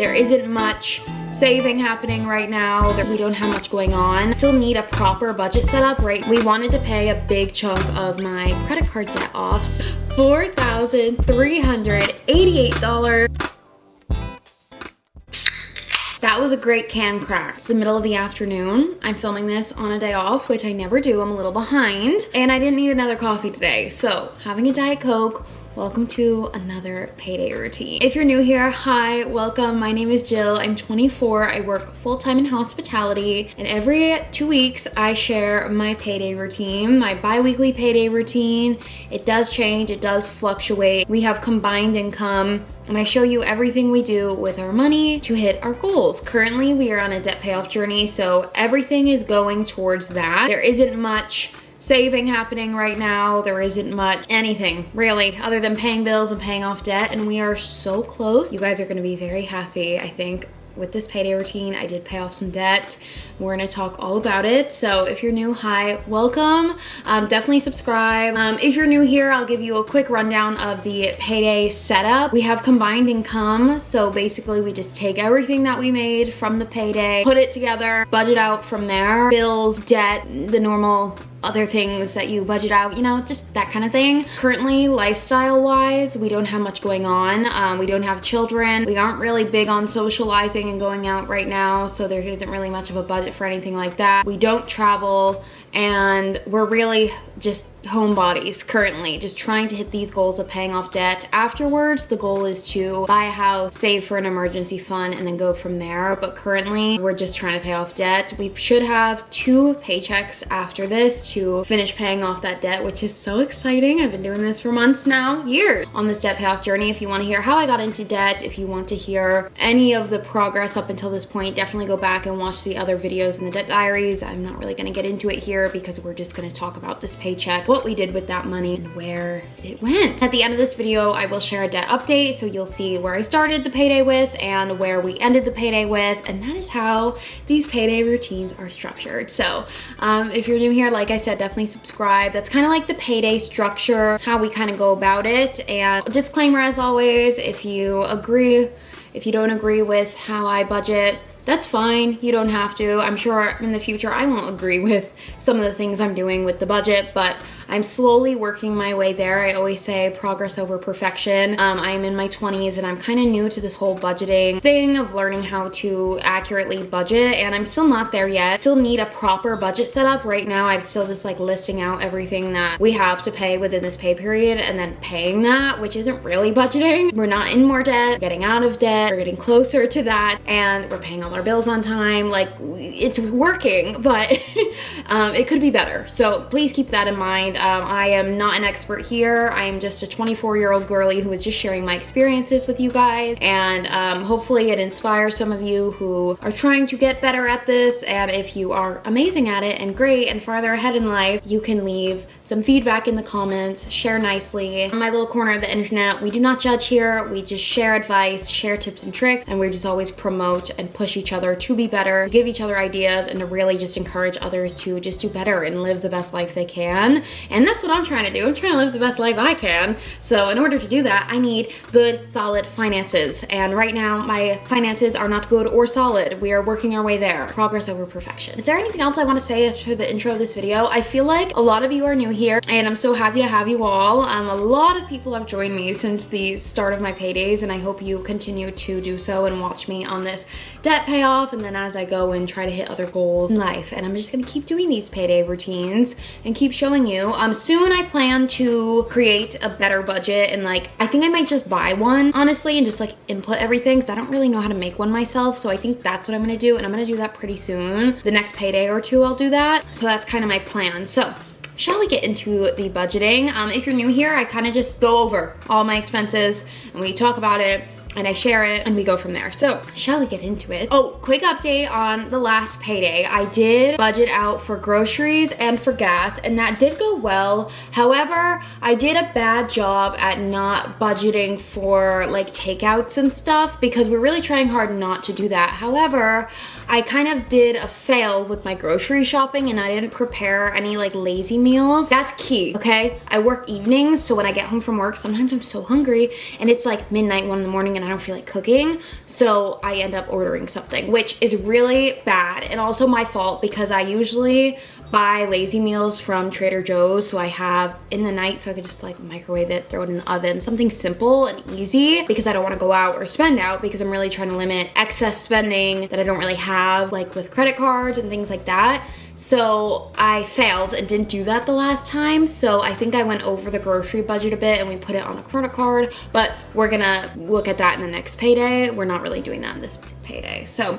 There isn't much saving happening right now. We don't have much going on. Still need a proper budget set up, right? We wanted to pay a big chunk of my credit card debt off. $4,388. That was a great can crack. It's the middle of the afternoon. I'm filming this on a day off, which I never do. I'm a little behind. And I didn't need another coffee today. So having a Diet Coke. Welcome to another payday routine. If you're new here, hi, welcome. My name is Jill. I'm 24. I work full-time in hospitality, and every 2 weeks I share my payday routine, my bi-weekly payday routine. It does change, it does fluctuate. We have combined income, and I show you everything we do with our money to hit our goals. Currently, we are on a debt payoff journey, so everything is going towards that. There isn't much saving happening right now. There isn't much anything really other than paying bills and paying off debt, and we are so close. You guys are going to be very happy, I think, with this payday routine. I did pay off some debt. We're gonna talk all about it. So if you're new, hi, welcome. Definitely subscribe. If you're new here, I'll give you a quick rundown of the payday setup. We have combined income. So basically we just take everything that we made from the payday, put it together, budget out from there. Bills, debt, the normal other things that you budget out, you know, just that kind of thing. Currently, lifestyle-wise, we don't have much going on. We don't have children. We aren't really big on socializing and going out right now, so there isn't really much of a budget for anything like that. We don't travel, and we're really just homebodies currently, just trying to hit these goals of paying off debt. Afterwards, the goal is to buy a house, save for an emergency fund, and then go from there. But currently, we're just trying to pay off debt. We should have 2 paychecks after this to finish paying off that debt, which is so exciting. I've been doing this for months now, years, on this debt payoff journey. If you want to hear how I got into debt, if you want to hear any of the progress up until this point, definitely go back and watch the other videos in the debt diaries. I'm not really going to get into it here because we're just going to talk about this paycheck, what we did with that money, and where it went. At the end of this video, I will share a debt update, so you'll see where I started the payday with and where we ended the payday with, and that is how these payday routines are structured. So if you're new here, like I said, definitely subscribe. That's kind of like the payday structure, how we kind of go about it. And disclaimer as always, if you don't agree with how I budget, that's fine. You don't have to. I'm sure in the future I won't agree with some of the things I'm doing with the budget, but I'm slowly working my way there. I always say progress over perfection. I am in my 20s and I'm kind of new to this whole budgeting thing of learning how to accurately budget, and I'm still not there yet. Still need a proper budget set up. Right now I'm still just like listing out everything that we have to pay within this pay period and then paying that, which isn't really budgeting. We're not in more debt, getting out of debt, we're getting closer to that, and we're paying all our bills on time. Like, it's working, but it could be better. So please keep that in mind. I am not an expert here. I am just a 24-year-old girly who is just sharing my experiences with you guys, and hopefully it inspires some of you who are trying to get better at this. And if you are amazing at it and great and farther ahead in life, you can leave some feedback in the comments, share nicely. In my little corner of the internet, we do not judge here. We just share advice, share tips and tricks, and we just always promote and push each other to be better, give each other ideas, and to really just encourage others to just do better and live the best life they can. And that's what I'm trying to do. I'm trying to live the best life I can. So in order to do that, I need good, solid finances. And right now, my finances are not good or solid. We are working our way there. Progress over perfection. Is there anything else I want to say after the intro of this video? I feel like a lot of you are new here, and I'm so happy to have you all. A lot of people have joined me since the start of my paydays, and I hope you continue to do so and watch me on this debt payoff, and then as I go and try to hit other goals in life. And I'm just gonna keep doing these payday routines and keep showing you. Soon I plan to create a better budget, and like, I think I might just buy one, honestly, and just like input everything, because I don't really know how to make one myself. So I think that's what I'm gonna do, and I'm gonna do that pretty soon. The next payday or 2 I'll do that. So that's kind of my plan. So shall we get into the budgeting? If you're new here, I kind of just go over all my expenses and we talk about it, and I share it and we go from there. So shall we get into it? Oh, quick update on the last payday. I did budget out for groceries and for gas, and that did go well. However, I did a bad job at not budgeting for like takeouts and stuff, because we're really trying hard not to do that. However, I kind of did a fail with my grocery shopping, and I didn't prepare any like lazy meals. That's key, okay? I work evenings, so when I get home from work, sometimes I'm so hungry and it's like midnight, 1 in the morning, and I don't feel like cooking, so I end up ordering something, which is really bad and also my fault because I usually buy lazy meals from Trader Joe's, so I have in the night so I could just like microwave it, throw it in the oven, something simple and easy because I don't want to go out or spend out because I'm really trying to limit excess spending that I don't really have, like with credit cards and things like that. So I failed and didn't do that the last time, so I think I went over the grocery budget a bit and we put it on a credit card, but we're gonna look at that in the next payday. We're not really doing that in this payday. So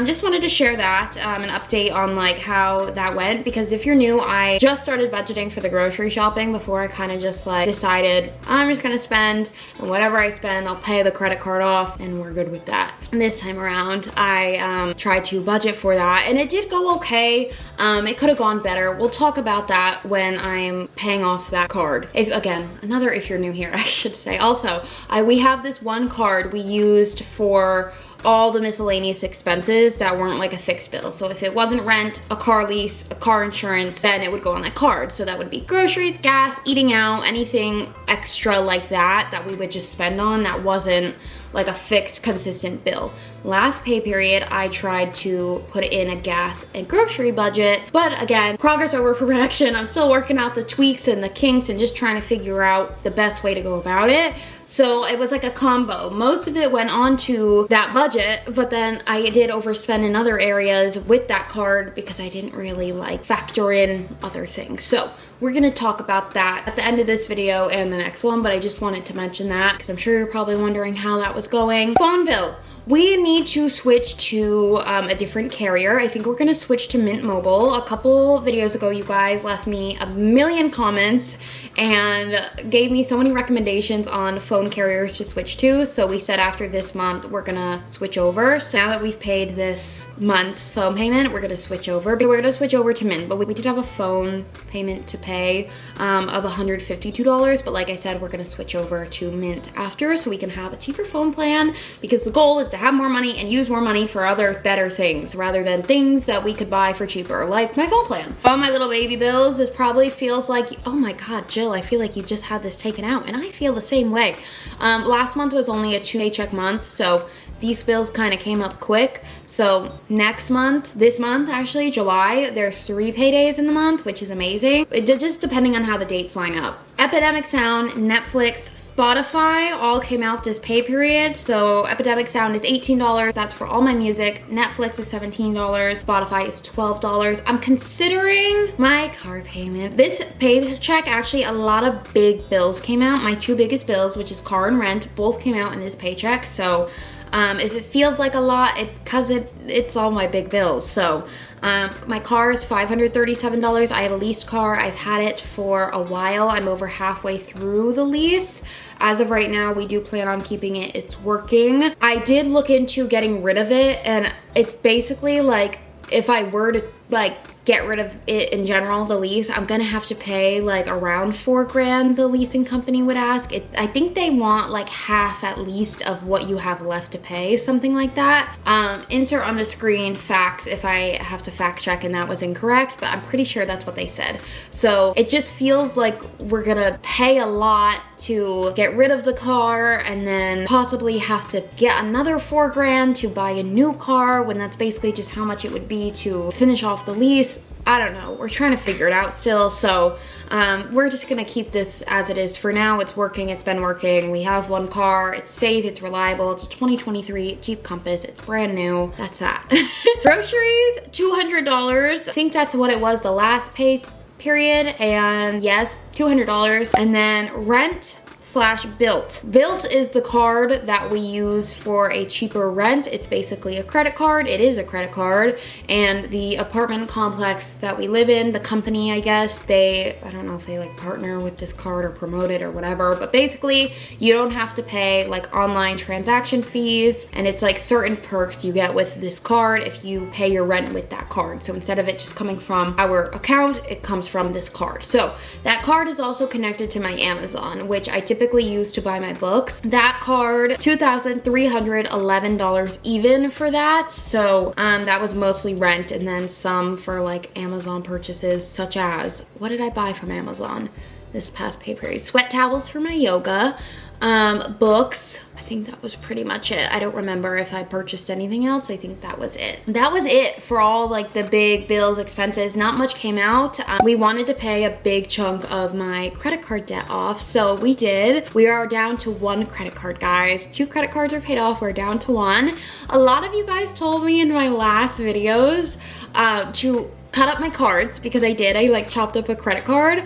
just wanted to share that, an update on like how that went, because if you're new, I just started budgeting for the grocery shopping before I kind of just like decided I'm just gonna spend, and whatever I spend I'll pay the credit card off and we're good with that. And this time around I tried to budget for that and it did go okay. It could have gone better. We'll talk about that when I'm paying off that card. If you're new here, I should say. Also, we have this one card we used for all the miscellaneous expenses that weren't like a fixed bill. So if it wasn't rent, a car lease, a car insurance, then it would go on that card. So that would be groceries, gas, eating out, anything extra like that we would just spend on that wasn't like a fixed consistent bill. Last pay period, I tried to put in a gas and grocery budget, but again, progress over perfection. I'm still working out the tweaks and the kinks and just trying to figure out the best way to go about it. So it was like a combo. Most of it went on to that budget, but then I did overspend in other areas with that card because I didn't really like factor in other things. So we're gonna talk about that at the end of this video and the next one, but I just wanted to mention that because I'm sure you're probably wondering how that was going. Phone bill. We need to switch to a different carrier. I think we're gonna switch to Mint Mobile. A couple videos ago, you guys left me a million comments and gave me so many recommendations on phone carriers to switch to. So we said after this month, we're gonna switch over. So now that we've paid this month's phone payment, we're gonna switch over. We're gonna switch over to Mint, but we did have a phone payment to pay of $152. But like I said, we're gonna switch over to Mint after so we can have a cheaper phone plan because the goal is to have more money and use more money for other better things rather than things that we could buy for cheaper, like my phone plan. All my little baby bills, this probably feels like, oh my God, Jill, I feel like you just had this taken out, and I feel the same way. Last month was only a 2 paycheck month, so these bills kind of came up quick. So next month, this month actually, July, there's 3 paydays in the month, which is amazing. It just depending on how the dates line up. Epidemic Sound, Netflix, Spotify all came out this pay period. So Epidemic Sound is $18. That's for all my music. Netflix is $17. Spotify is $12. I'm considering my car payment. This paycheck, actually, a lot of big bills came out. My 2 biggest bills, which is car and rent, both came out in this paycheck. So if it feels like a lot, it's all my big bills. So my car is $537. I have a leased car. I've had it for a while. I'm over halfway through the lease. As of right now, we do plan on keeping it. It's working. I did look into getting rid of it, and it's basically like if I were to like get rid of it in general, the lease, I'm gonna have to pay like around $4 grand the leasing company would ask. I think they want like half at least of what you have left to pay, something like that. Insert on the screen facts if I have to fact check and that was incorrect, but I'm pretty sure that's what they said. So it just feels like we're gonna pay a lot to get rid of the car and then possibly have to get another $4 grand to buy a new car when that's basically just how much it would be to finish off the lease. I don't know. We're trying to figure it out still. So we're just gonna keep this as it is for now. It's working. It's been working. We have one car. It's safe. It's reliable. It's a 2023 Jeep Compass. It's brand new. That's that. Groceries, $200. I think that's what it was the last pay period. And yes, $200. And then rent / Bilt. Bilt is the card that we use for a cheaper rent. It's basically a credit card. It is a credit card. And the apartment complex that we live in, the company, I guess, I don't know if they like partner with this card or promote it or whatever, but basically you don't have to pay like online transaction fees, and it's like certain perks you get with this card if you pay your rent with that card. So instead of it just coming from our account, it comes from this card. So that card is also connected to my Amazon, which I typically use to buy my books. That card, $2,311 even for that. So that was mostly rent and then some for like Amazon purchases, such as, what did I buy from Amazon this past pay period? Sweat towels for my yoga, books. I think that was pretty much it. I don't remember if I purchased anything else. I think that was it. That was it for all like the big bills, expenses. Not much came out. We wanted to pay a big chunk of my credit card debt off, so we did. We are down to 1 credit card, guys. 2 credit cards are paid off. We're down to 1. A lot of you guys told me in my last videos to cut up my cards, because I did. I like chopped up a credit card,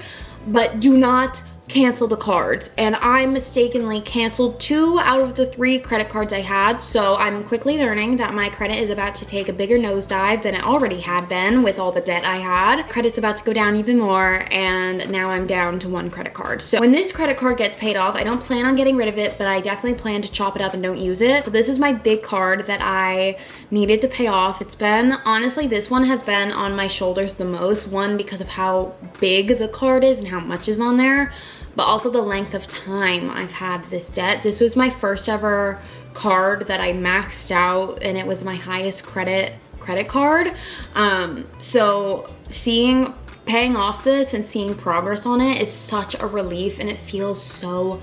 but do not cancel the cards, and I mistakenly canceled 2 out of the 3 credit cards I had. So I'm quickly learning that my credit is about to take a bigger nosedive than it already had been with all the debt I had. Credit's about to go down even more, and now I'm down to 1 credit card. So when this credit card gets paid off, I don't plan on getting rid of it, but I definitely plan to chop it up and don't use it. So this is my big card that I needed to pay off. It's been, honestly, this one has been on my shoulders the most. One, because of how big the card is and how much is on there, but also the length of time I've had this debt. This was my first ever card that I maxed out, and it was my highest credit card. So paying off this and seeing progress on it is such a relief, and it feels so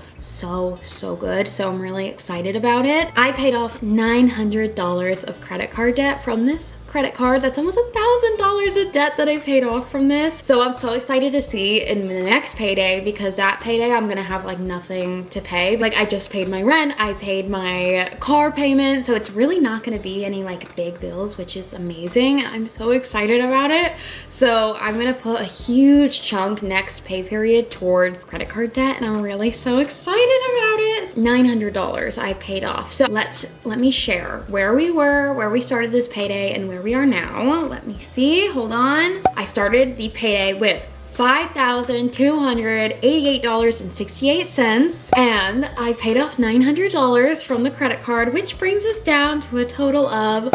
good. So I'm really excited about it. I paid off $900 of credit card debt from this credit card. That's almost $1,000 of debt that I paid off from this. So I'm so excited to see in the next payday, because that payday I'm gonna have like nothing to pay. Like, I just paid my rent, I paid my car payment, so it's really not gonna be any like big bills, which is amazing. I'm so excited about it. So I'm gonna put a huge chunk next pay period towards credit card debt, and I'm really so excited about it. $900 I paid off. So let me share where we were, where we started this payday, and where we are now. Let me see, hold on. I started the payday with $5,288.68, and I paid off $900 from the credit card, which brings us down to a total of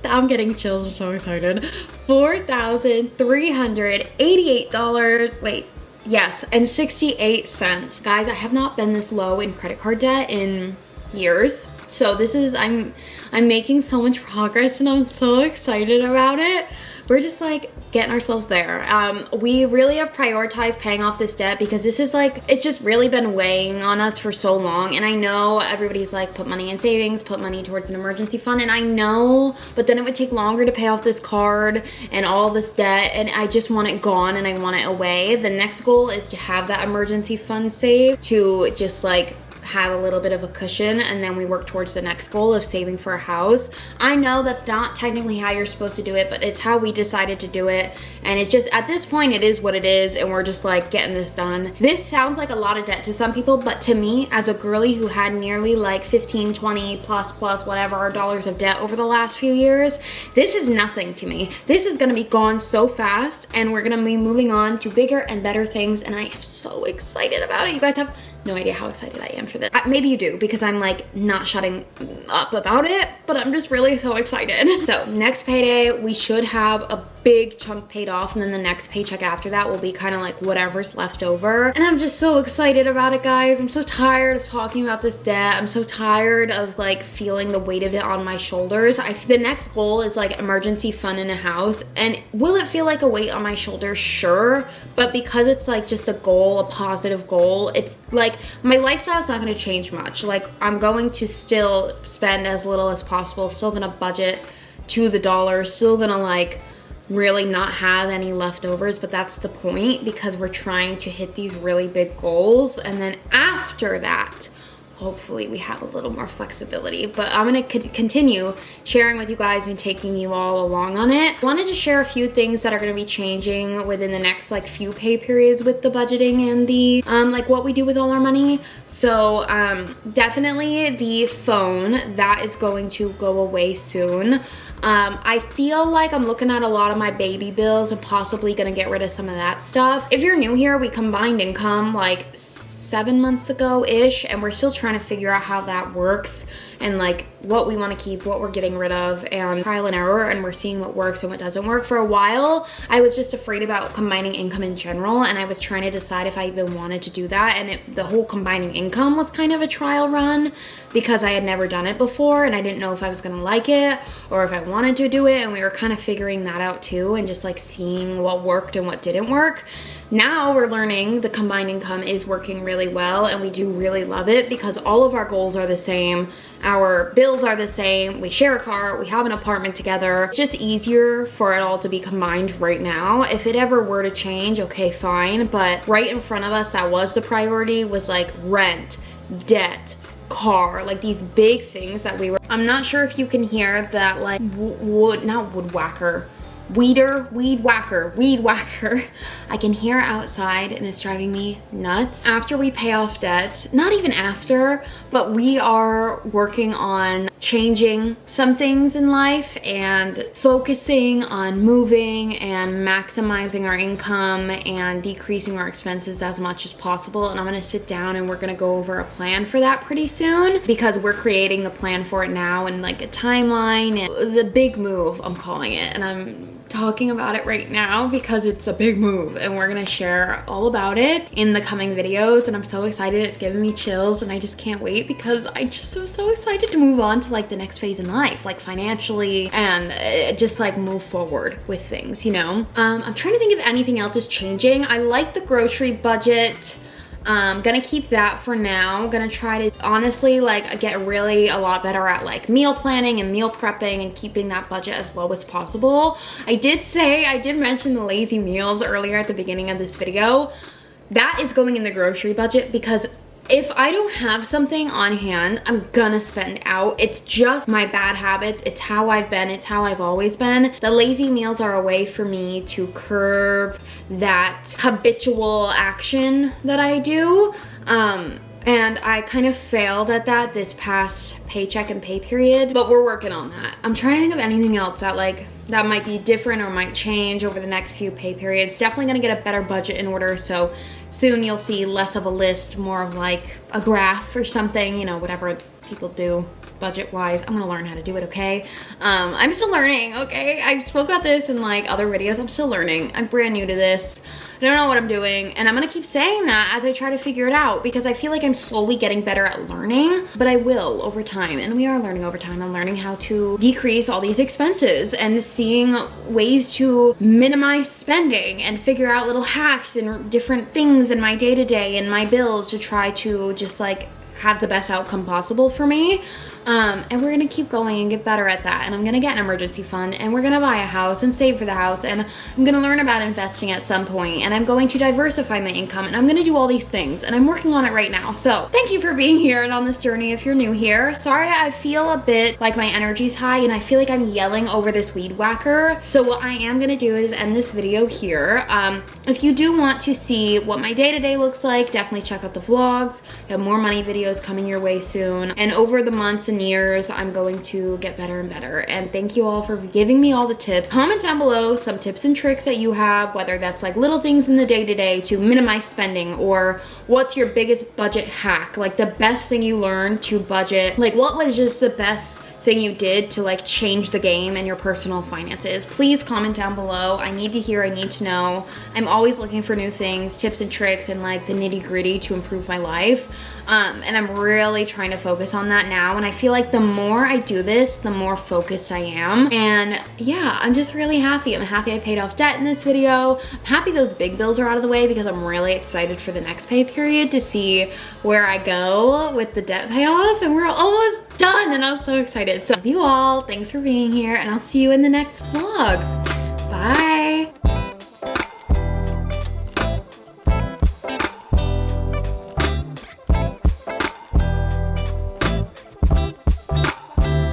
I'm getting chills, I'm so excited. $4,388, wait, yes, and 68 cents. Guys, I have not been this low in credit card debt in years. So this is, I'm making so much progress, and I'm so excited about it. We're just like getting ourselves there. We really have prioritized paying off this debt, because this is like, it's just really been weighing on us for so long. And I know everybody's like, put money in savings, put money towards an emergency fund, and I know, but then it would take longer to pay off this card and all this debt, and I just want it gone and I want it away. The next goal is to have that emergency fund saved, to just like have a little bit of a cushion, and then we work towards the next goal of saving for a house. I know that's not technically how you're supposed to do it, but it's how we decided to do it, and it just, at this point, it is what it is, and we're just like getting this done. This sounds like a lot of debt to some people, but to me, as a girly who had nearly like 15, 20 plus whatever dollars of debt over the last few years, this is nothing to me. This is gonna be gone so fast, and we're gonna be moving on to bigger and better things, and I am so excited about it. You guys have no idea how excited I am for this. Maybe you do, because I'm like not shutting up about it, but I'm just really so excited. So next payday, we should have a big chunk paid off, and then the next paycheck after that will be kind of like whatever's left over. And I'm just so excited about it, guys. I'm so tired of talking about this debt. I'm so tired of like feeling the weight of it on my shoulders. The next goal is like emergency fund in a house, and will it feel like a weight on my shoulders? Sure, but because it's like just a goal, a positive goal, it's like my lifestyle is not going to change much. Like, I'm going to still spend as little as possible, still gonna budget to the dollar, still gonna like really not have any leftovers, but that's the point, because we're trying to hit these really big goals, and then after that, hopefully we have a little more flexibility. But I'm gonna continue sharing with you guys and taking you all along on it. I wanted to share a few things that are gonna be changing within the next like few pay periods with the budgeting and the like what we do with all our money. So definitely the phone, that is going to go away soon. I feel like I'm looking at a lot of my baby bills and possibly gonna get rid of some of that stuff. If you're new here, we combined income like 7 months ago-ish, and we're still trying to figure out how that works. and like what we want to keep, what we're getting rid of, and trial and error, and we're seeing what works and what doesn't work. For a while, I was just afraid about combining income in general, and I was trying to decide if I even wanted to do that, and the whole combining income was kind of a trial run because I had never done it before, and I didn't know if I was gonna like it or if I wanted to do it, and we were kind of figuring that out too, and just like seeing what worked and what didn't work. Now we're learning the combined income is working really well, and we do really love it because all of our goals are the same. Our bills are the same. We share a car. We have an apartment together. It's just easier for it all to be combined right now. If it ever were to change, okay, fine. But right in front of us, that was the priority, was like rent, debt, car, like these big things that we were. I'm not sure if you can hear that, like weed whacker. I can hear outside and it's driving me nuts. After we pay off debt, not even after, but we are working on changing some things in life and focusing on moving and maximizing our income and decreasing our expenses as much as possible. And I'm gonna sit down and we're gonna go over a plan for that pretty soon because we're creating the plan for it now and like a timeline and the big move, I'm calling it. And I'm talking about it right now because it's a big move and we're gonna share all about it in the coming videos, and I'm so excited. It's giving me chills and I just can't wait because I just am so excited to move on to like the next phase in life, like financially, and just like move forward with things, you know? I'm trying to think if anything else is changing. I like the grocery budget. Gonna keep that for now. Gonna try to honestly like get really a lot better at like meal planning and meal prepping and keeping that budget as low as possible. I did mention the lazy meals earlier at the beginning of this video. That is going in the grocery budget because if I don't have something on hand, I'm gonna spend out. It's just my bad habits. It's how I've been. It's how I've always been. The lazy meals are a way for me to curb that habitual action that I do. And I kind of failed at that this past paycheck and pay period, but we're working on that. I'm trying to think of anything else that that might be different or might change over the next few pay periods. Definitely gonna get a better budget in order, so soon you'll see less of a list, more of like a graph or something, you know, whatever people do budget wise. I'm gonna learn how to do it, okay? I'm still learning, okay? I spoke about this in like other videos. I'm still learning. I'm brand new to this. I don't know what I'm doing, and I'm gonna keep saying that as I try to figure it out because I feel like I'm slowly getting better at learning, but I will over time, and we are learning over time. I'm learning how to decrease all these expenses and seeing ways to minimize spending and figure out little hacks and different things in my day-to-day and my bills to try to just like have the best outcome possible for me. And we're gonna keep going and get better at that, and I'm gonna get an emergency fund, and we're gonna buy a house and save for the house, and I'm gonna learn about investing at some point, and I'm going to diversify my income, and I'm gonna do all these things, and I'm working on it right now. So thank you for being here and on this journey if you're new here. Sorry, I feel a bit like my energy's high and I feel like I'm yelling over this weed whacker. So what I am gonna do is end this video here. If you do want to see what my day-to-day looks like, definitely check out the vlogs. I have more money videos coming your way soon, and over the months and years I'm going to get better and better. And thank you all for giving me all the tips. Comment down below some tips and tricks that you have, whether that's like little things in the day-to-day to minimize spending, or what's your biggest budget hack, like the best thing you learned to budget, like what was just the best thing you did to like change the game in your personal finances. Please comment down below. I need to hear, I need to know. I'm always looking for new things, tips and tricks, and like the nitty-gritty to improve my life. And I'm really trying to focus on that now, and I feel like the more I do this, the more focused I am. And yeah, I'm just really happy. I'm happy I paid off debt in this video. I'm happy those big bills are out of the way because I'm really excited for the next pay period to see where I go with the debt payoff, and we're almost done, and I'm so excited. So love you all, thanks for being here, and I'll see you in the next vlog. Bye.